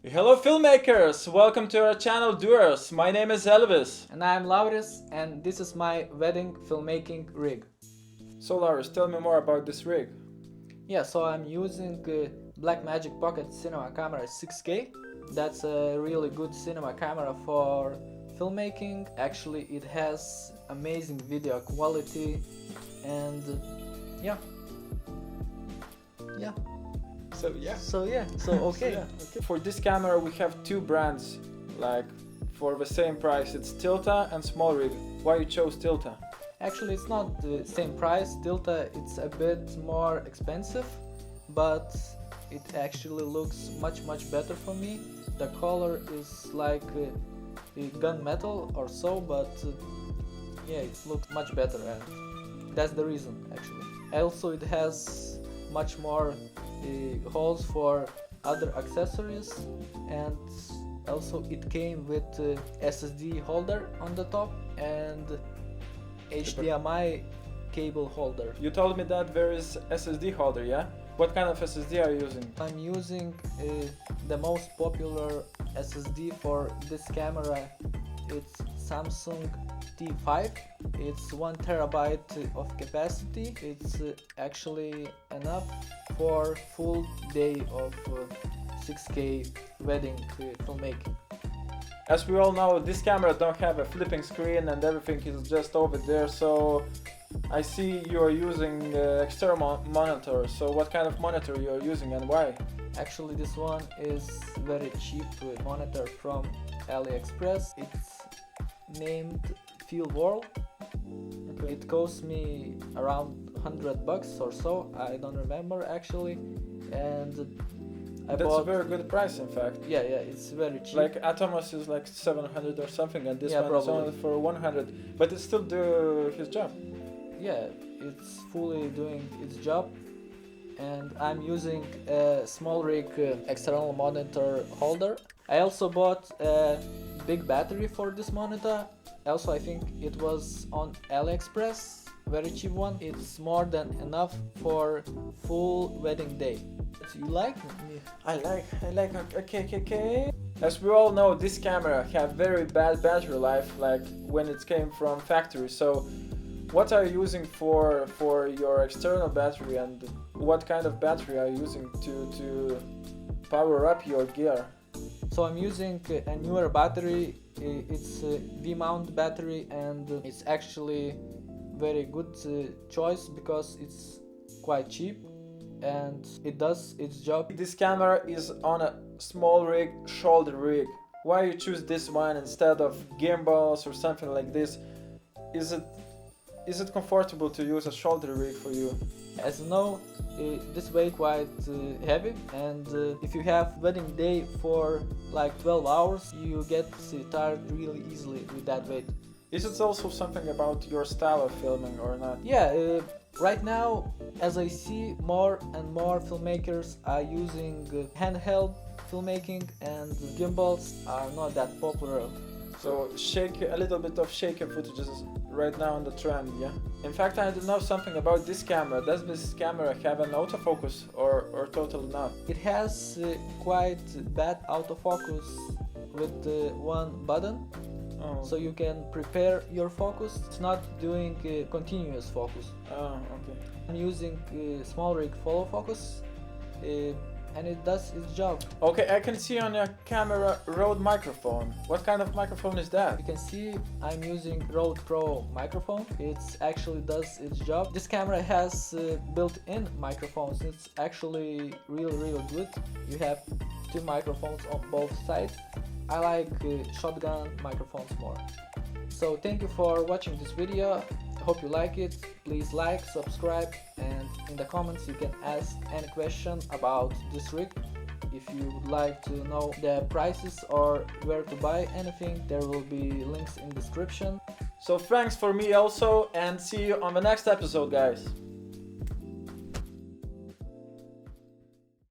Hello filmmakers! Welcome to our channel Duers. My name is Elvis. And I'm Lauris, and this is my wedding filmmaking rig. So Lauris, tell me more about this rig. Yeah, so I'm using Blackmagic Pocket Cinema Camera 6K. That's a really good cinema camera for filmmaking. Actually, it has amazing video quality and yeah. So okay. For this camera we have two brands, like for the same price. It's Tilta and Small Rig. Why you chose Tilta? Actually, it's not the same price. Tilta, it's a bit more expensive, but it actually looks much better for me. The color is like gunmetal or so, but yeah, it looks much better, and that's the reason actually. Also, it has much more holes for other accessories, and also it came with SSD holder on the top and HDMI cable holder. You told me that there is SSD holder, yeah? What kind of SSD are you using? I'm using the most popular SSD for this camera. It's Samsung T5. It's 1 terabyte of capacity. It's actually enough for full day of 6K wedding filmmaking. As we all know, this camera don't have a flipping screen and everything is just over there, so I see you are using external monitor. So what kind of monitor you are using and why? Actually, this one is very cheap monitor from AliExpress. It's named FieldWorld. Okay. It cost me around $100 or so. I don't remember actually, and I That's bought. a very good price, in fact. Yeah, it's very cheap. Like Atomos is like 700 or something, and this Yeah, one is probably. only for 100. But it still do his job. Yeah, it's fully doing its job, and I'm using a small rig external monitor holder. I also bought a big battery for this monitor. Also, I think it was on AliExpress, very cheap one. It's more than enough for full wedding day. You like me? I like. Okay. As we all know, this camera have very bad battery life, like when it came from factory. So, what are you using for your external battery, and what kind of battery are you using to power up your gear? So I'm using a newer battery. It's a V-mount battery, and it's actually very good choice because it's quite cheap and it does its job. This camera is on a small rig, shoulder rig. Why you choose this one instead of gimbals or something like this? Is it comfortable to use a shoulder rig for you? As you know, this weight quite heavy, and if you have wedding day for like 12 hours, you get tired really easily with that weight. Is it also something about your style of filming or not? Yeah, right now, as I see, more and more filmmakers are using handheld filmmaking, and gimbals are not that popular. So a little bit of shaky footage is right now on the trend, yeah? In fact, I don't know something about this camera. Does this camera have an autofocus or totally not? It has quite bad autofocus with one button. Oh. So you can prepare your focus. It's not doing continuous focus. Oh, okay. I'm using small rig follow focus, and it does its job. Okay, I can see on your camera Rode microphone. What kind of microphone is that? You can see I'm using Rode Pro microphone. It actually does its job. This camera has built-in microphones. It's actually really good. You have two microphones on both sides. I like shotgun microphones more. So thank you for watching this video. I hope you like it. Please like, subscribe, and in the comments you can ask any question about this rig. If you would like to know the prices or where to buy anything, there will be links in description. So thanks for me also, and see you on the next episode, guys.